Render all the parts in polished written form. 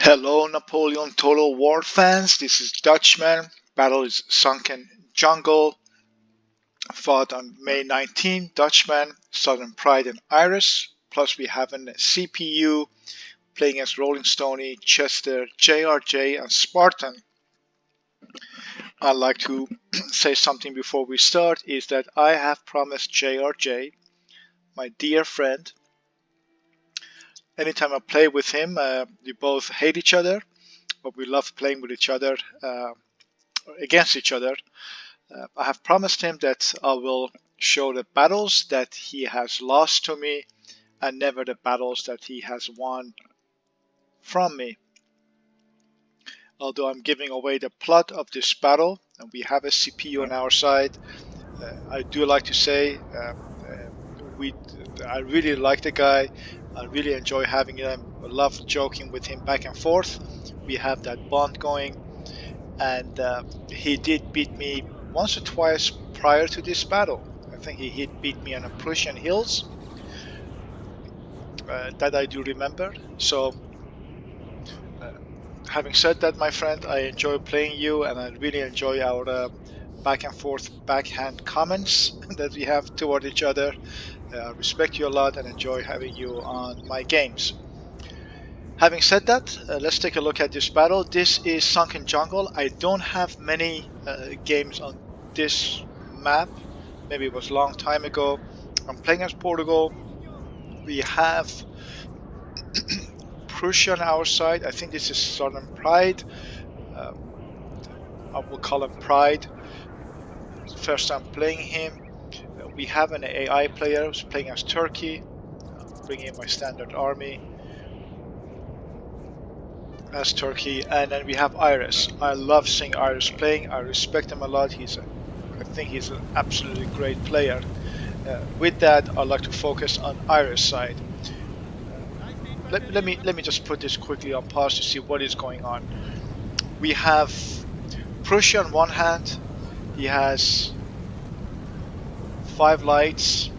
Hello, Napoleon Total War fans. This is Dutchman. Battle is Sunken Jungle. Fought on May 19. Dutchman, Southern Pride, and Iris. Plus, we have an CPU playing as Rolling Stony, Chester, JRJ, and Spartan. I'd like to say something before we start is that I have promised JRJ, my dear friend, anytime I play with him, we both hate each other, but we love playing with each other, against each other. I have promised him that I will show the battles that he has lost to me and never the battles that he has won from me. Although I'm giving away the plot of this battle and we have a CPU on our side, I do like to say I really like the guy. I really enjoy having him. I love joking with him back and forth. We have that bond going, and he did beat me once or twice prior to this battle. I think he beat me on the Prussian hills. That I do remember. So, having said that, my friend, I enjoy playing you, and I really enjoy our back and forth backhand comments that we have toward each other. I respect you a lot and enjoy having you on my games. Having said that, let's take a look at this battle. This is Sunken Jungle. I don't have many games on this map. Maybe it was a long time ago. I'm playing as Portugal. We have Prussia on our side. I think this is Southern Pride. I will call him Pride. First time playing him. We have an AI player who's playing as Turkey. Bringing in my standard army as Turkey, and then we have Iris. I love seeing Iris playing. I respect him a lot. I think he's an absolutely great player. With that, I'd like to focus on Iris' side. Let me just put this quickly on pause to see what is going on. We have Prussia on one hand. He has 5 lights.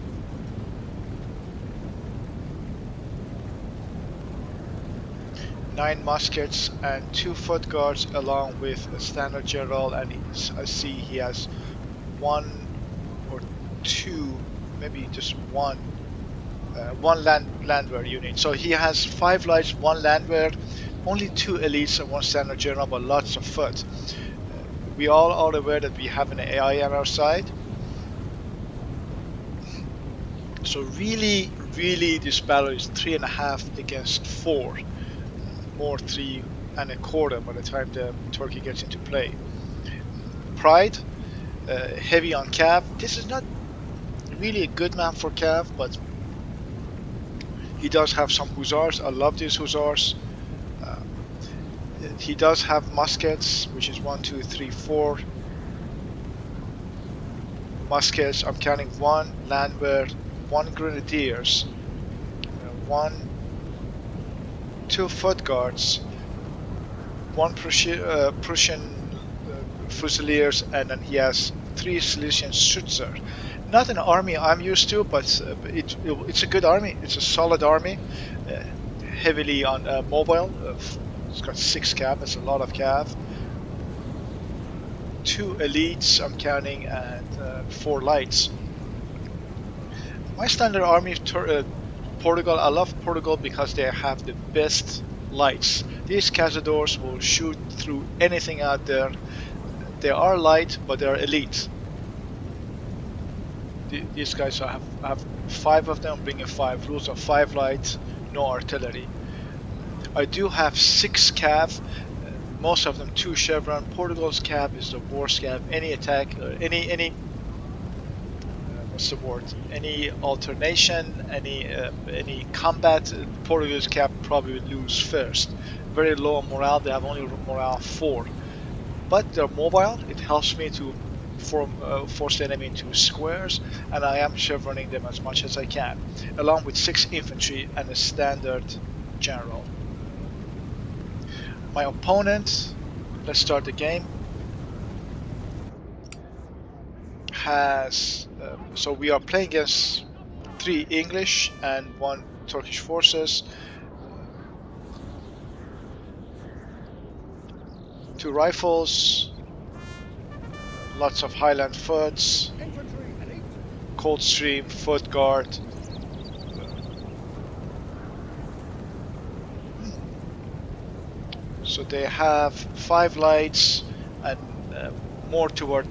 Nine muskets and 2 foot guards along with a standard general, and I see he has 1 or 2, maybe just one landwehr unit. So he has 5 lights, 1 landwehr, only 2 elites and 1 standard general, but lots of foot. We all are aware that we have an AI on our side. So really this battle is 3.5 against 4. More 3.25 by the time the Turkey gets into play. Pride, heavy on Cav. This is not really a good map for Cav, but he does have some hussars. I love these hussars. He does have muskets, which is 1, 2, 3, 4 muskets. I'm counting 1 landwehr, 1 grenadiers, 2 foot guards, 1 Prussian Fusiliers, and then he has 3 Silesian Schützer. Not an army I'm used to, but it's a good army. It's a solid army, heavily on mobile. It's got 6 cav. That's a lot of cav. 2 elites I'm counting, and 4 lights. My standard army Portugal. I love Portugal because they have the best lights. These cazadors will shoot through anything out there. They are light, but they are elite. These guys have 5 of them, bringing 5 rules of 5 light, no artillery. I do have 6 cav, most of them 2 chevron. Portugal's cav is the worst cav. Any attack, any what's the word? Any alternation, any combat, Portugal's cav probably would lose first. Very low on morale. They have only morale 4, but they're mobile. It helps me to force the enemy into squares, and I am chevroning them as much as I can, along with 6 infantry and a standard general. My opponent, let's start the game, has so we are playing against 3 English and 1 Turkish forces. 2 rifles, lots of Highland foots, Coldstream, foot guard. So they have 5 lights and more toward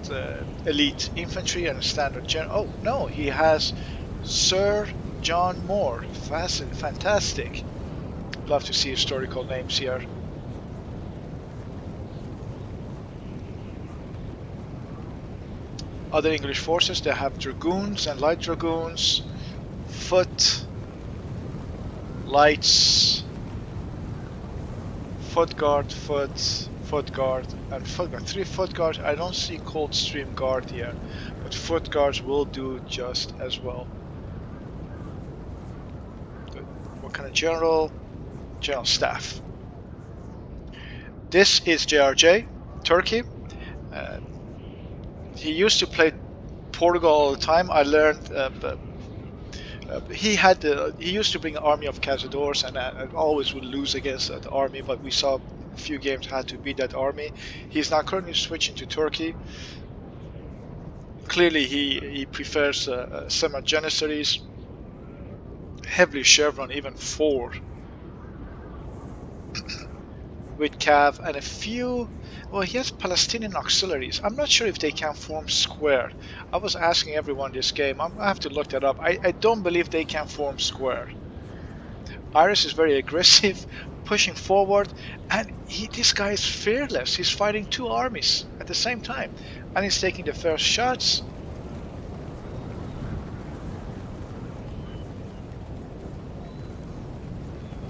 elite infantry and standard general. Oh no, he has Sir John Moore. Fantastic. Love to see historical names here. Other English forces, they have dragoons and light dragoons, foot, lights, foot guard, foot guard, and foot guard. 3 foot guards. I don't see Coldstream guard here, but foot guards will do just as well. Good. What kind of general? General staff. This is JRJ, Turkey. He used to play Portugal all the time. I learned he used to bring an army of cazadors, and always would lose against that army. But we saw a few games had to beat that army. He's now currently switching to Turkey. Clearly, he prefers semi-janissaries, heavily chevron, even 4 with cav, and a few. Well, he has Palestinian auxiliaries. I'm not sure if they can form square. I was asking everyone this game. I have to look that up. I don't believe they can form square. Iris is very aggressive, pushing forward, and this guy is fearless. He's fighting 2 armies at the same time, and he's taking the first shots.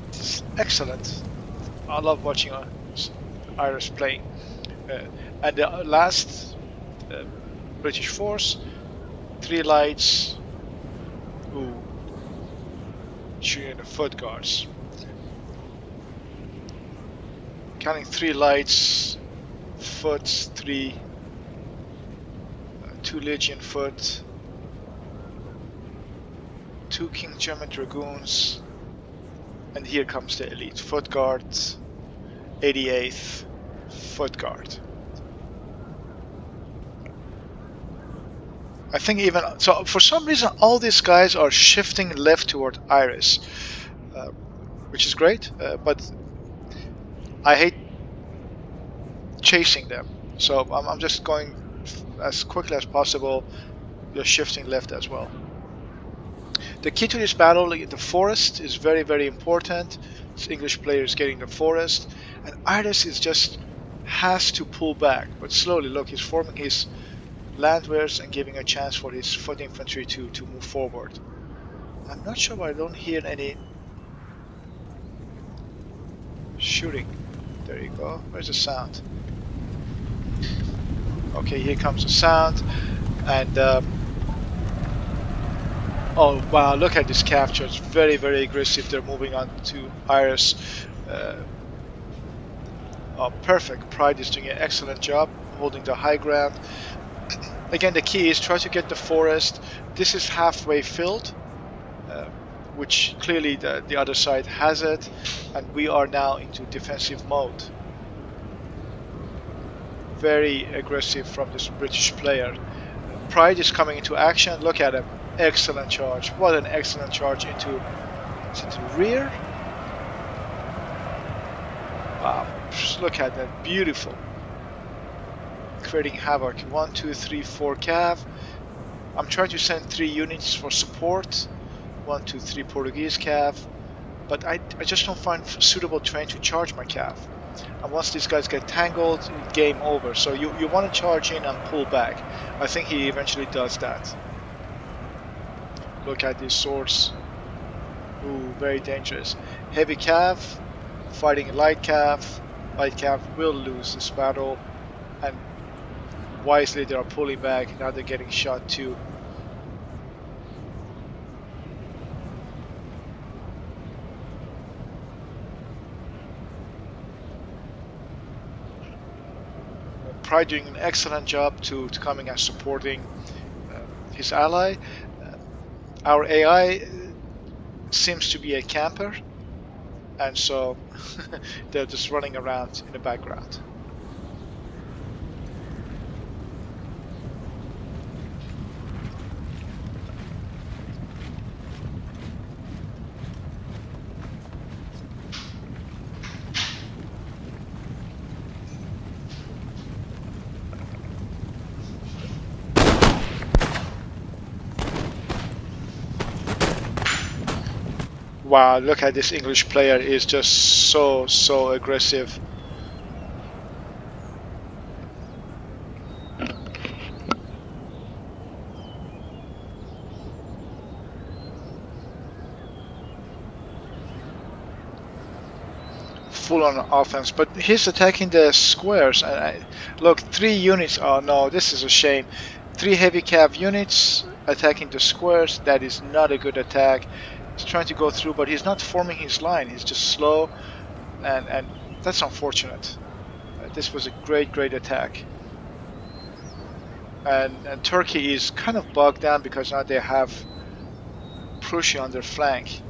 It's excellent. I love watching Iris playing. And the last British force, 3 lights, shooting the foot guards. Counting 3 lights, foot, 3, 2 Legion foot, 2 King German dragoons, and here comes the elite foot guard, 88th foot guard. I think even so, for some reason all these guys are shifting left toward Iris, which is great, but I hate chasing them, so I'm just going as quickly as possible, just shifting left as well. The key to this battle, the forest, is very, very important. It's English players getting the forest, and Iris is just has to pull back, but slowly. Look, he's forming his landwears and giving a chance for his foot infantry to move forward. I'm not sure why I don't hear any shooting. There you go. Where's the sound? Okay, here comes the sound, and oh wow, look at this capture. It's very, very aggressive. They're moving on to Iris. Oh, perfect. Pride is doing an excellent job holding the high ground. Again, the key is try to get the forest. This is halfway filled, which clearly the other side has it, and we are now into defensive mode. Very aggressive from this British player. Pride is coming into action. Look at him. Excellent charge. What an excellent charge into, is it the rear? Wow. Just look at that. Beautiful. Creating havoc. 1, 2, 3, 4 cav. I'm trying to send 3 units for support. 1, 2, 3 Portuguese cav. But I just don't find suitable terrain to charge my cav. And once these guys get tangled, game over. So you want to charge in and pull back. I think he eventually does that. Look at these swords. Ooh, very dangerous. Heavy cav fighting light cav. Light cav will lose this battle, and wisely they are pulling back. Now they're getting shot too. Pride doing an excellent job to coming and supporting his ally. Our AI seems to be a camper, and so they're just running around in the background. Wow, look at this English player, is just so aggressive. Full on offense, but he's attacking the squares. And look, 3 units. Oh no, this is a shame. 3 heavy cav units attacking the squares. That is not a good attack. He's trying to go through, but he's not forming his line. He's just slow, and that's unfortunate. This was a great attack. And Turkey is kind of bogged down because now they have Prussia on their flank.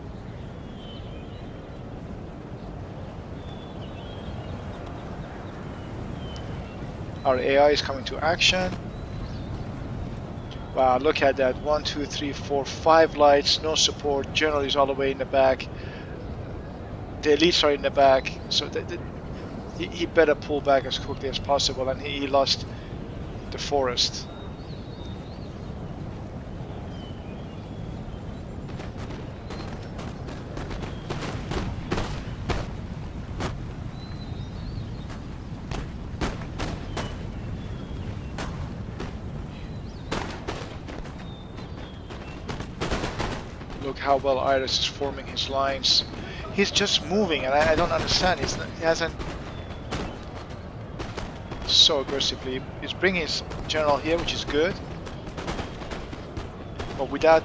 Our AI is coming to action. Wow, look at that. 1, 2, 3, 4, 5 lights, no support. General is all the way in the back. The elites are in the back. So he better pull back as quickly as possible, and he lost the forest. Look how well Iris is forming his lines. He's just moving, and I don't understand. He hasn't so aggressively. He's bringing his general here, which is good. But without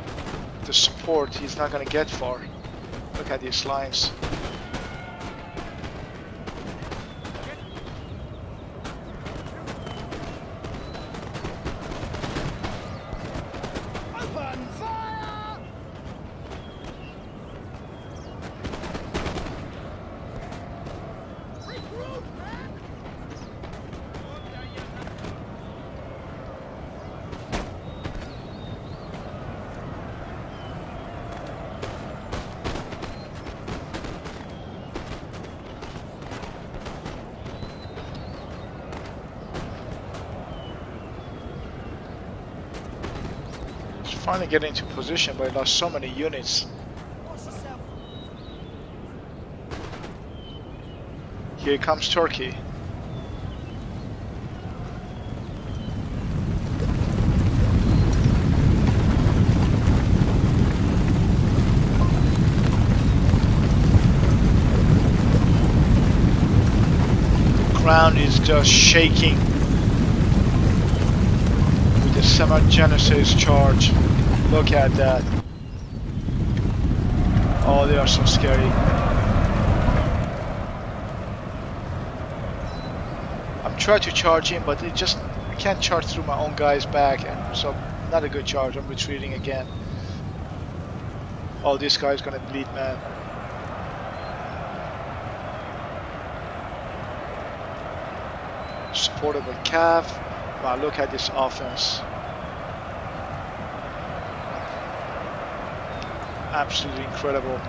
the support, he's not going to get far. Look at these lines. Finally getting into position, but he lost so many units. Here comes Turkey. The ground is just shaking with the Semi-Genesis charge. Look at that. Oh, they are so scary. I'm trying to charge in, but I can't charge through my own guy's back, and so not a good charge. I'm retreating again. Oh, this guy's gonna bleed, man. Supported by Cav. Wow, look at this offense. Absolutely incredible.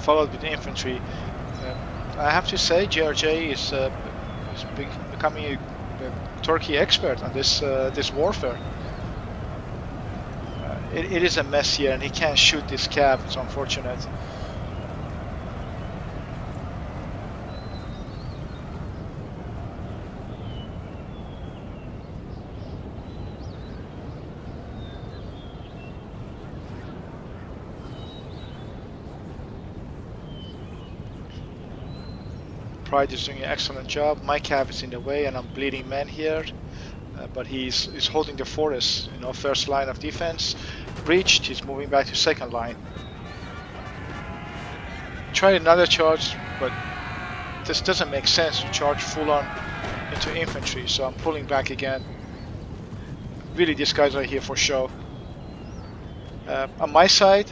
Followed with infantry. I have to say, GRJ is becoming a Turkey expert on this warfare. It is a mess here, and he can't shoot this cav. It's unfortunate. Pride is doing an excellent job. My cav is in the way, and I'm bleeding men here. But he's holding the forest. You know, first line of defense reached. He's moving back to second line. Try another charge, but this doesn't make sense to charge full on into infantry. So I'm pulling back again. Really, these guys are here for show. On my side,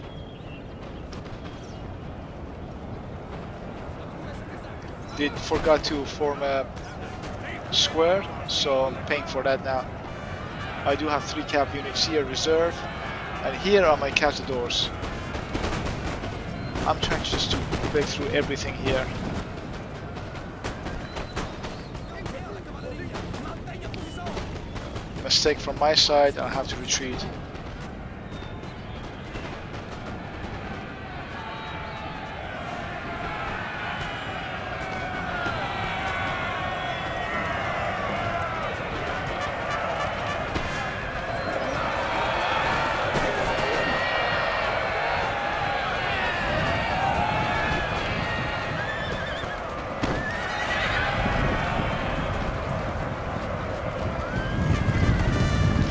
they forgot to form a square, so I'm paying for that now. I do have 3 cav units here, reserve, and here are my cazadors. I'm trying just to break through everything here. Mistake from my side, I'll have to retreat.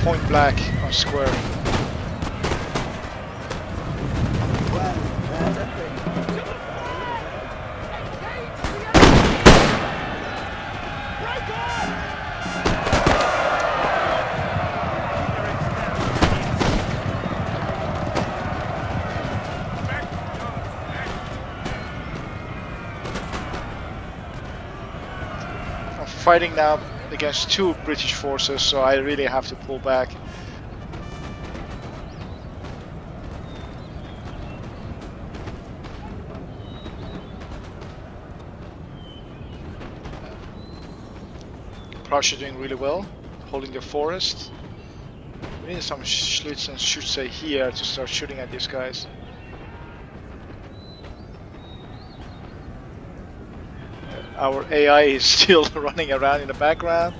Point black on square. I'm fighting now against 2 British forces, so I really have to pull back. Prussia doing really well, holding the forest. We need some Schlitzen, should say, here to start shooting at these guys. Our AI is still running around in the background,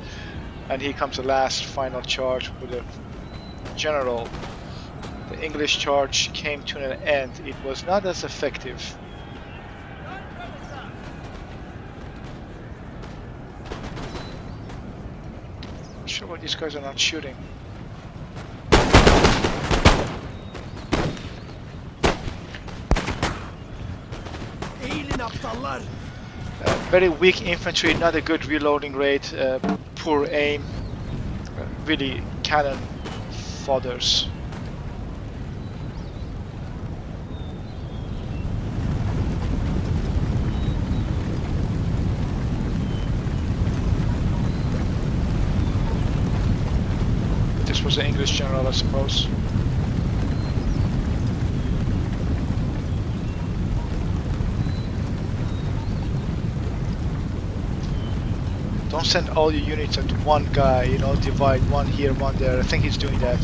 and here comes the last final charge with the general. The English charge came to an end. It was not as effective. Not sure why these guys are not shooting. Very weak infantry, not a good reloading rate, poor aim, really cannon fodders. This was an English general, I suppose. Don't send all your units at one guy, you know, divide one here, one there. I think he's doing that.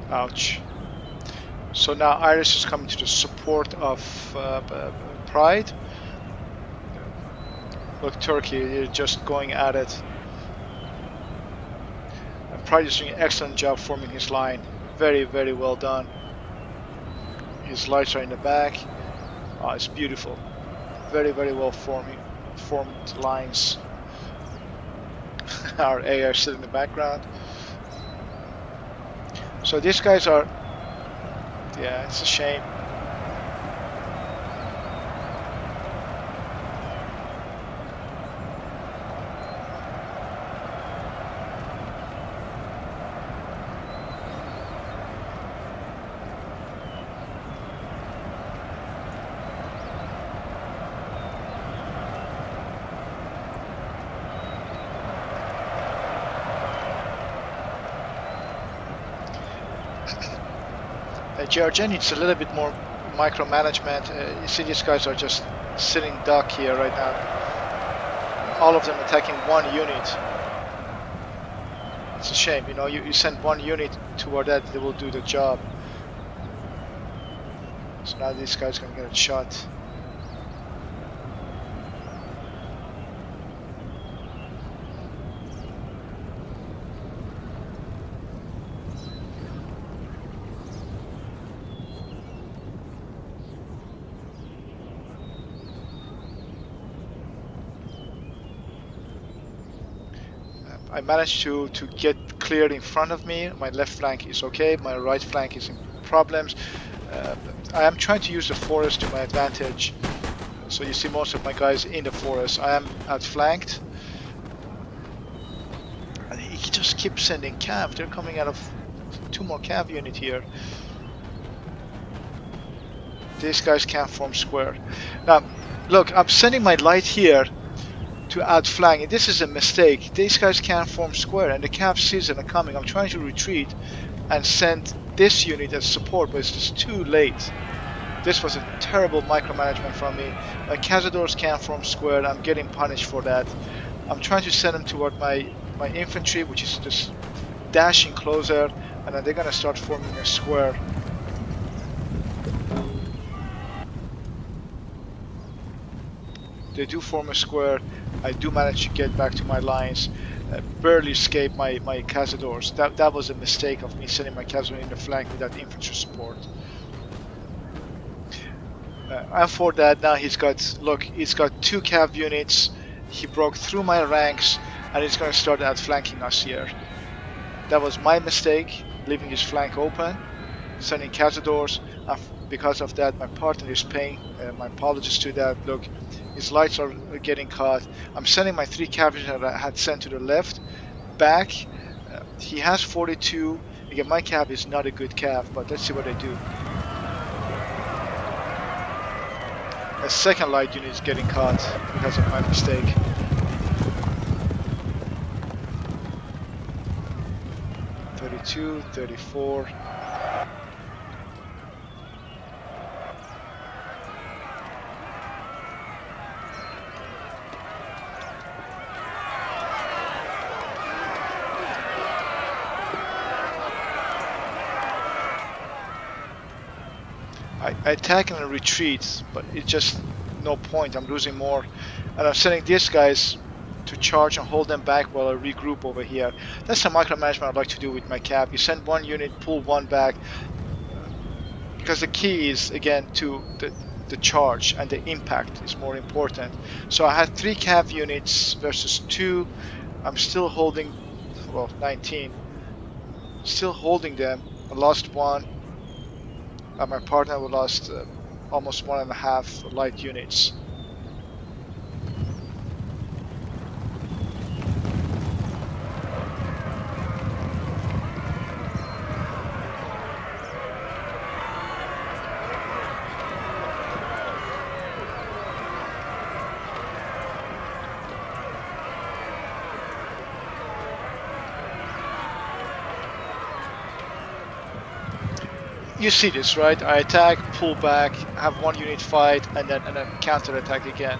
Ouch. So now Iris is coming to the support of Pride. Look, Turkey, you're just going at it. And Pride is doing an excellent job forming his line. Very, very well done. His lights are in the back. Oh, it's beautiful. Very, very well formed lines. Our AI is sitting in the background. So these guys are, yeah, it's a shame. Georgia needs a little bit more micromanagement. You see these guys are just sitting duck here right now. All of them attacking one unit. It's a shame, you know, you send one unit toward that, they will do the job. So now this guy's gonna get a shot. I managed to get cleared in front of me. My left flank is okay. My right flank is in problems. I am trying to use the forest to my advantage. So you see most of my guys in the forest. I am outflanked. And he just keeps sending cav. They're coming out of 2 more cav unit here. These guys can't form square. Now, look, I'm sending my light here to outflank, and this is a mistake. These guys can't form square, and the cav sees them coming. I'm trying to retreat and send this unit as support, but it's just too late. This was a terrible micromanagement from me. My cazadors can't form square. I'm getting punished for that. I'm trying to send them toward my infantry, which is just dashing closer, and then they're gonna start forming a square. They do form a square. I do manage to get back to my lines. Barely escape my cazadors. That was a mistake of me sending my cazador in the flank without infantry support. And for that, now he's got 2 cav units. He broke through my ranks, and he's going to start outflanking us here. That was my mistake, leaving his flank open, sending cazadors. Because of that, my partner is paying. My apologies to that. Look, his lights are getting caught. I'm sending my 3 cavalry that I had sent to the left back. He has 42. Again, my cav is not a good cav, but let's see what they do. A second light unit is getting caught because of my mistake. (32, 34). I attack and retreat, but it's just no point. I'm losing more, and I'm sending these guys to charge and hold them back while I regroup over here. That's the micromanagement I'd like to do with my cav. You send 1 unit, pull 1 back, because the key is again to the charge, and the impact is more important. So I had 3 cav units versus 2. I'm still holding, well, 19. Still holding them. I lost 1. My partner lost almost 1.5 light units. You see this, right? I attack, pull back, have 1 unit fight, and then counter attack again.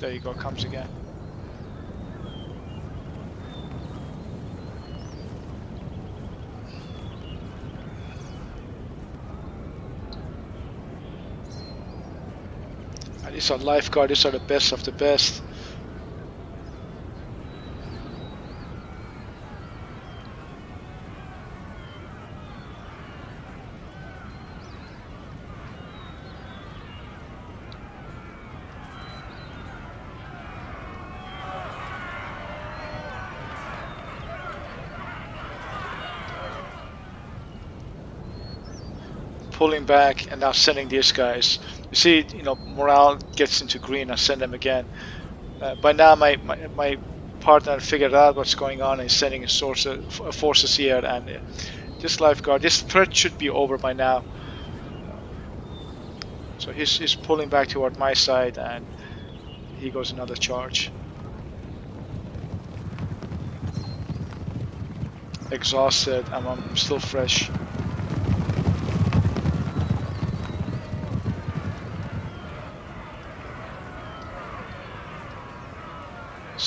There you go, comes again. These are lifeguard, these are the best of the best. Pulling back and now sending these guys. You see, morale gets into green. I send them again. By now, my partner figured out what's going on and is sending his forces here. And this lifeguard, this threat should be over by now. So he's pulling back toward my side, and he goes another charge. Exhausted, and I'm still fresh.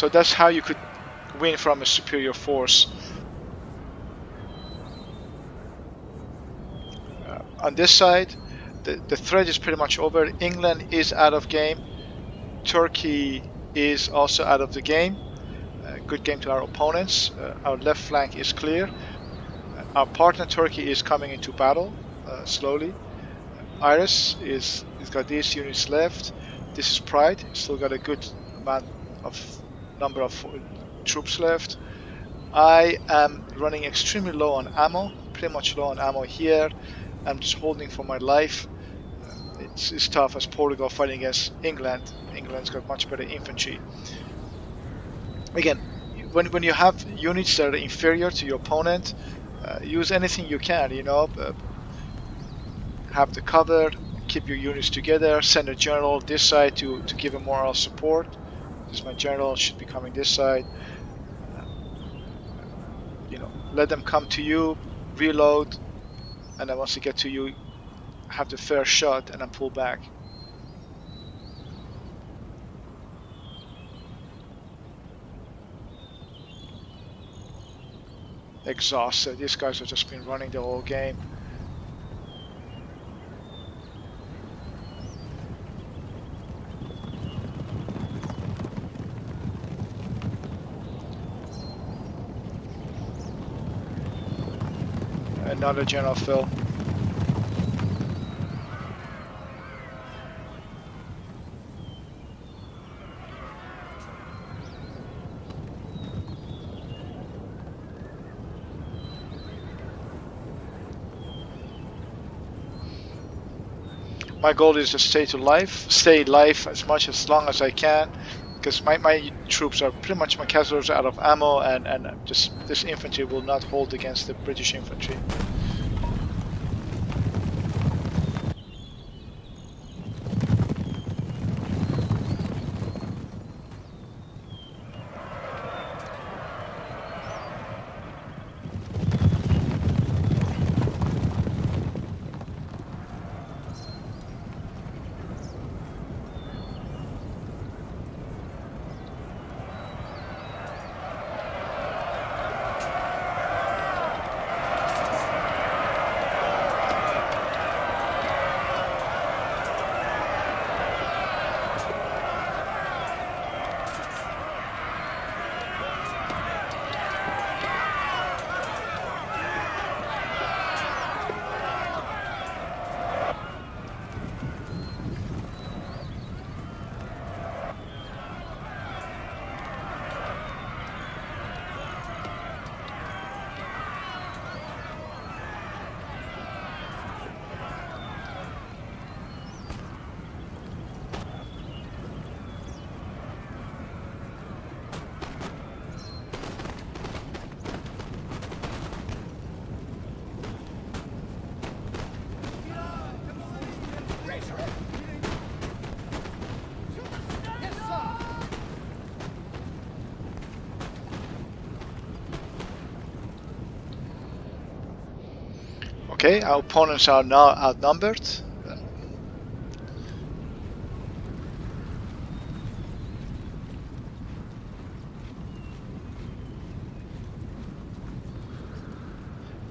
So that's how you could win from a superior force. On this side, the threat is pretty much over. England is out of game. Turkey is also out of the game. Good game to our opponents. Our left flank is clear. Our partner Turkey is coming into battle slowly. Iris is got these units left. This is Pride. Still got a good amount of number of troops left. I am running extremely low on ammo. Pretty much low on ammo here. I'm just holding for my life. It's tough as Portugal fighting against England. England's got much better infantry. Again, when you have units that are inferior to your opponent, use anything you can. Have the cover, keep your units together. Send a general this side to give a moral support. This is my general, should be coming this side. Let them come to you, reload, and then once they get to you, have the fair shot and then pull back. Exhausted. These guys have just been running the whole game. Another general fell. My goal is to stay alive as long as I can, because my troops are pretty much, my casualties are out of ammo, and just this infantry will not hold against the British infantry. Okay, our opponents are now outnumbered.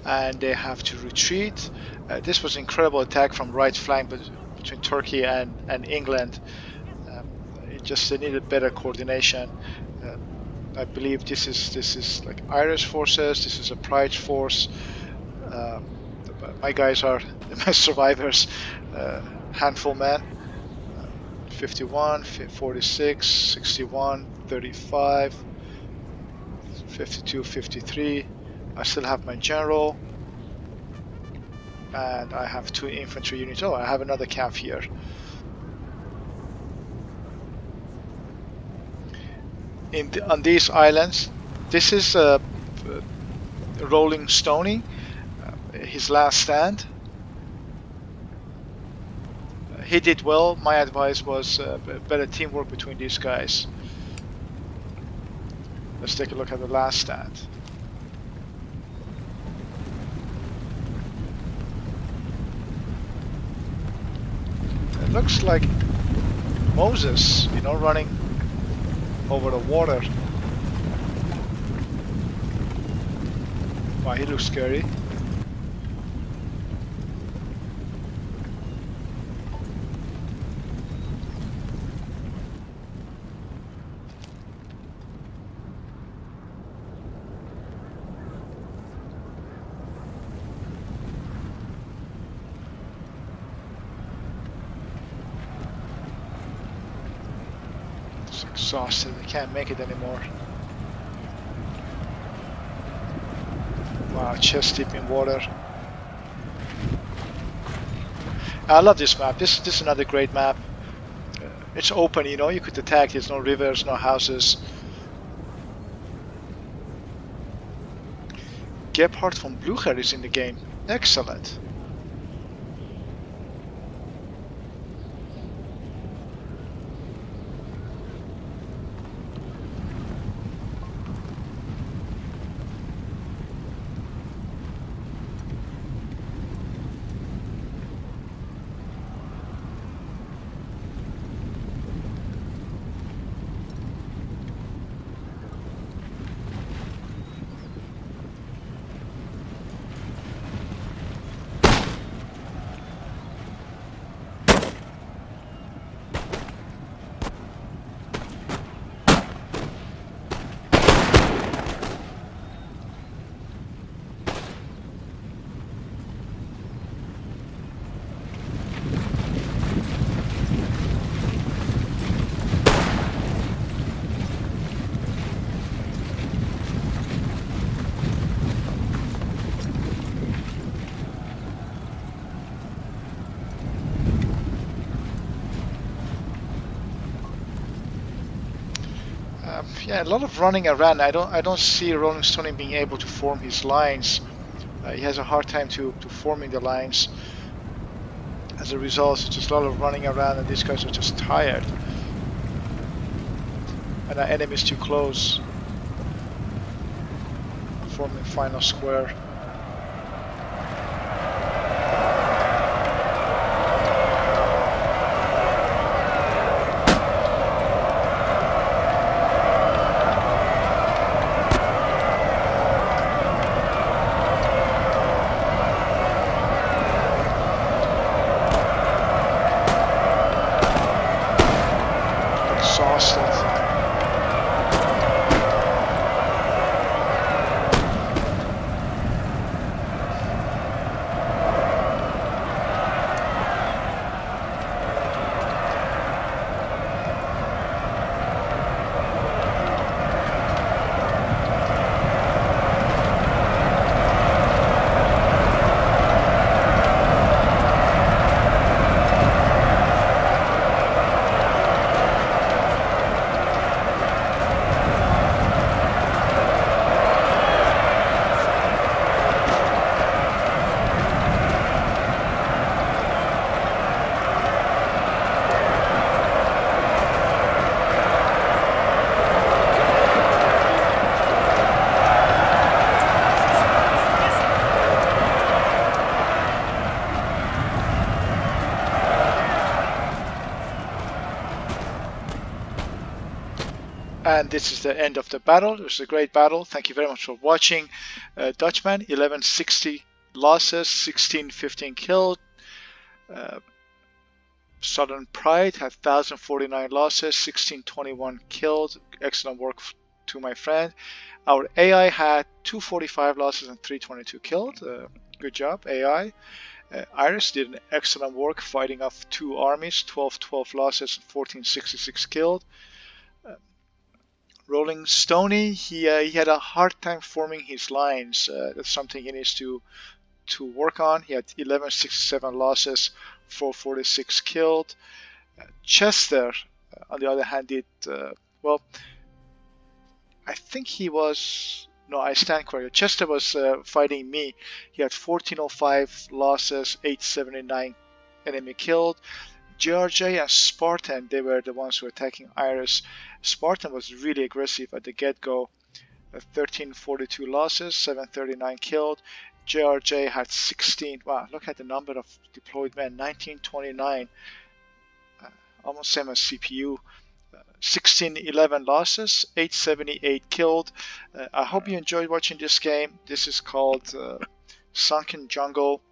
And they have to retreat. This was an incredible attack from right flank between Turkey and England. They needed better coordination. I believe this is like Irish forces. This is a Pride force. My guys are my survivors, handful men. 51, 46, 61, 35, 52, 53. I still have my general, and I have 2 infantry units. Oh, I have another cav here. On these islands, this is Rolling Stony, his last stand. He did well. My advice was better teamwork between these guys. Let's take a look at the last stand. It looks like Moses, running over the water. Wow, he looks scary. It's exhausted. I can't make it anymore. Wow, chest deep in water. I love this map. This is another great map. It's open, you know, you could attack. There's no rivers, no houses. Gebhardt von Blücher is in the game. Excellent. Yeah, a lot of running around. I don't see Rolling Stone being able to form his lines. He has a hard time to forming the lines. As a result, it's just a lot of running around, and these guys are just tired. And our enemy is too close. Forming final square. And this is the end of the battle. It was a great battle. Thank you very much for watching. Dutchman, 1160 losses, 1615 killed. Southern Pride had 1049 losses, 1621 killed. Excellent work to my friend. Our AI had 245 losses and 322 killed. Good job, AI. Iris did an excellent work fighting off two armies, 12 losses and 1466 killed. Rolling Stony, he had a hard time forming his lines. That's something he needs to work on. He had 1167 losses, 446 killed. Chester, on the other hand, did well. I think he was no, I stand corrected. Chester was fighting me. He had 1405 losses, 879 enemy killed. GRJ and Spartan, they were the ones who were attacking Iris. Spartan was really aggressive at the get-go. 1342 losses, 739 killed. GRJ had 16. Wow, look at the number of deployed men, 1929. Almost same as CPU. 1611 losses, 878 killed. I hope you enjoyed watching this game. This is called Sunken Jungle.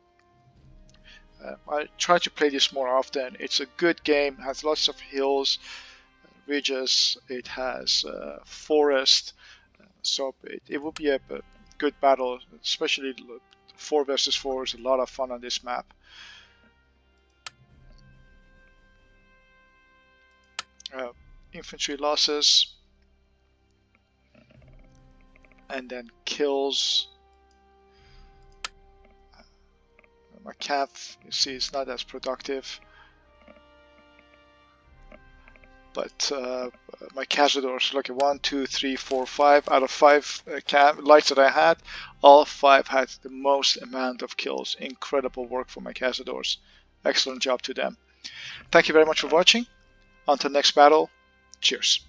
I try to play this more often. It's a good game, has lots of hills, ridges, it has forest, so it will be a good battle, especially 4 versus 4 is a lot of fun on this map. Infantry losses, and then kills. My cav, you see, is not as productive, but my cazadors, look at 1, 2, 3, 4, 5 out of 5 lights that I had, all 5 had the most amount of kills. Incredible work for my cazadors. Excellent job to them. Thank you very much for watching. Until next battle, cheers.